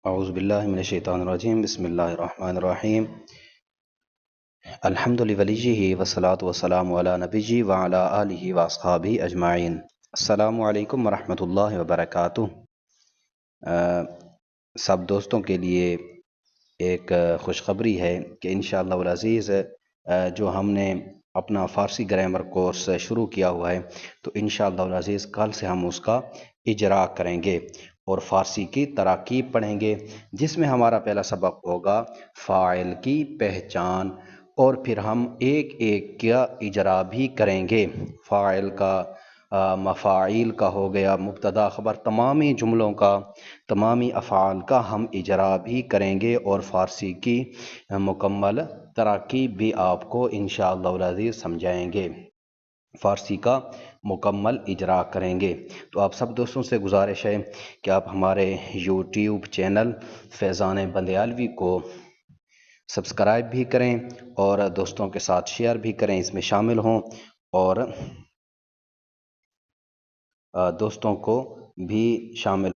اعوذ باللہ من الشیطان الرجیم بسم اللہ الرحمن الرحیم الحمد لولیہ والصلاة والسلام علی نبیہ وعلی آلہ واصحابہ اجمعین۔ السلام علیکم ورحمۃ اللہ وبرکاتہ۔ سب دوستوں کے لیے ایک خوشخبری ہے کہ انشاءاللہ العزیز جو ہم نے اپنا فارسی گرامر کورس شروع کیا ہوا ہے تو انشاءاللہ العزیز کل سے ہم اس کا اجرا کریں گے اور فارسی کی تراکیب پڑھیں گے، جس میں ہمارا پہلا سبق ہوگا فاعل کی پہچان، اور پھر ہم ایک ایک کا اجرا بھی کریں گے۔ فاعل کا، مفاعیل کا ہو گیا، مبتدا خبر، تمامی جملوں کا، تمامی افعال کا ہم اجرا بھی کریں گے اور فارسی کی مکمل تراکیب بھی آپ کو انشاءاللہ العزیز سمجھائیں گے، فارسی کا مکمل اجرا کریں گے۔ تو آپ سب دوستوں سے گزارش ہے کہ آپ ہمارے یوٹیوب چینل فیضان بندیالوی کو سبسکرائب بھی کریں اور دوستوں کے ساتھ شیئر بھی کریں، اس میں شامل ہوں اور دوستوں کو بھی شامل